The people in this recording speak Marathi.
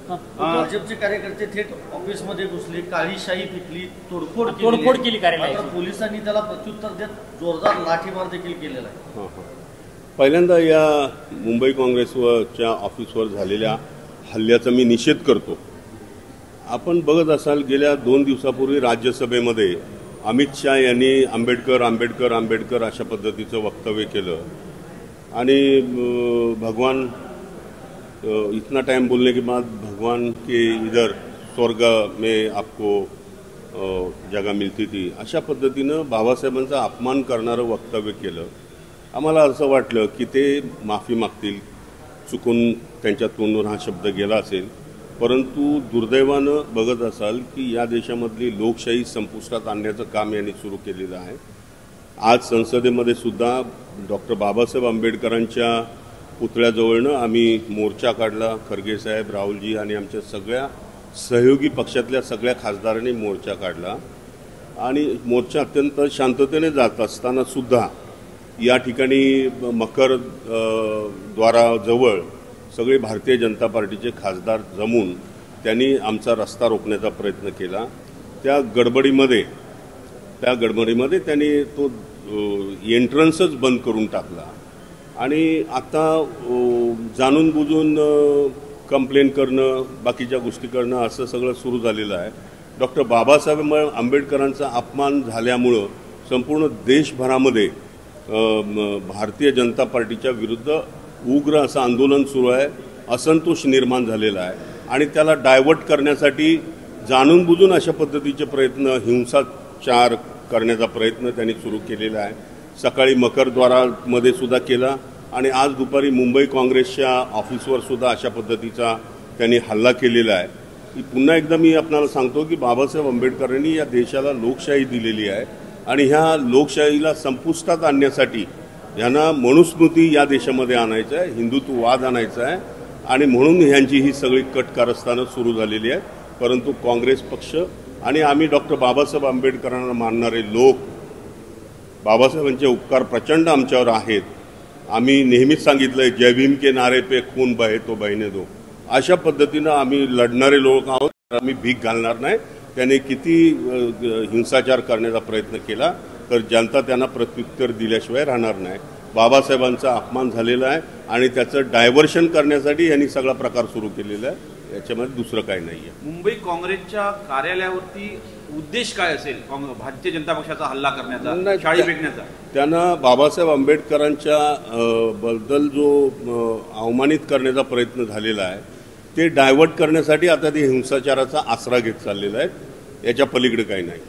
भाजपचे कार्यकर्ते थेट ऑफिसमध्ये घुसले, काळीशाही पिकली, तोडफोड केली कार्यालयाची। पोलिसांनी त्याला प्रत्युत्तर देत जोरदार लाठीमार देखील केलेला आहे। पहिल्यांदा या मुंबई काँग्रेसच्या ऑफिसवर झालेल्या हल्ल्याचा मी निषेध करतो। आपण बघत असाल गेल्या 2 दिवसापूर्वी राज्यसभेमध्ये अमित शाह यांनी आंबेडकर आंबेडकर आंबेडकर अशा पद्धतीचं वक्तव्य केलं आणि भगवान इतना टाइम बोलने के बाद भगवान के इधर स्वर्ग में आपको जगह मिलती थी अशा पद्धतीनं बाबासाहेबांचा अपमान करणारं वक्तव्य केलं। आम्हाला असं वाटलं की ते माफी मागतील, चुकून त्यांच्या तोंडून हा शब्द गेला असेल, परंतु दुर्दैवानं बघत असाल की या देशामधली लोकशाही संपुष्टात आणण्याचं काम यांनी सुरू केलेलं आहे। आज संसदेमध्ये सुद्धा डॉक्टर बाबासाहेब आंबेडकरांच्या पुतळ्याजवळनं आम्ही मोर्चा काढला। खरगे साहेब, राहुलजी आणि आमच्या सगळ्या सहयोगी पक्षातल्या सगळ्या खासदारांनी मोर्चा काढला आणि मोर्चा अत्यंत शांततेने जात असताना सुद्धा या ठिकाणी मकर द्वाराजवळ सगळे भारतीय जनता पार्टीचे खासदार जमून त्यांनी आमचा रस्ता रोखण्याचा प्रयत्न केला। त्या गडबडीमध्ये त्यांनी तो एंट्रन्सच बंद करून टाकला आणि आता जाणून बुजून कंप्लेन करणं, बाकीच्या गोष्टी करणं असं सगळं सुरू झालेलं आहे। डॉक्टर बाबासाहेब आंबेडकरांचा अपमान झाल्यामुळं संपूर्ण देशभरामध्ये भारतीय जनता पार्टीच्या विरुद्ध उग्र असं आंदोलन सुरू आहे, असंतोष निर्माण झालेला आहे आणि त्याला डायव्हर्ट करण्यासाठी जाणून बुजून अशा पद्धतीचे प्रयत्न, हिंसाचार करण्याचा प्रयत्न त्यांनी सुरू केलेला आहे। सकाळी मकरद्वारामध्ये सुद्धा केला आणि आज दुपारी मुंबई काँग्रेसच्या ऑफिसवर सुद्धा अशा पद्धतीचा त्यांनी हल्ला केलेला आहे। पुन्हा एकदा मी आपल्याला सांगतो की बाबासाहेब आंबेडकरांनी या देशाला लोकशाही दिलेली आहे आणि ह्या लोकशाहीला संपुष्टात आणण्यासाठी यांना मनुस्मृती या देशामध्ये आणायचं आहे, हिंदुत्ववाद आणायचा आहे आणि म्हणून ह्यांची ही सगळी कटकारस्थानं सुरू झालेली आहेत। परंतु काँग्रेस पक्ष आणि आम्ही डॉक्टर बाबासाहेब आंबेडकरांना मानणारे लोक, बाबासाहेबांचे उपकार प्रचंड आमच्यावर आहेत। आम्ही नेहमीच सांगितलंय जय भीम के नारे पे खून बहे तो बहने दो, अशा पद्धतीनं आम्ही लढणारे लोक आहोत। आम्ही भीक घालणार नाही। त्याने किती हिंसाचार करण्याचा प्रयत्न केला तर जनता त्यांना प्रत्युत्तर दिल्याशिवाय राहणार नाही। बाबासाहेबांचा अपमान झालेला आहे आणि त्याचं डायव्हर्शन करण्यासाठी यांनी सगळा प्रकार सुरू केलेला आहे, याच्यामध्ये दुसरं काही नाही आहे। मुंबई काँग्रेसच्या कार्यालयावरती उद्देश काय असेल भारतीय जनता पक्षाचा हल्ला करण्याचा, शाळी फेकण्याचा? त्यांना बाबासाहेब आंबेडकरांच्या बद्दल जो अवमानित करण्याचा प्रयत्न झालेला आहे ते डायव्हर्ट करण्यासाठी आता ते हिंसाचाराचा आसरा घेत चाललेला आहे, याच्या पलीकडे काही नाही।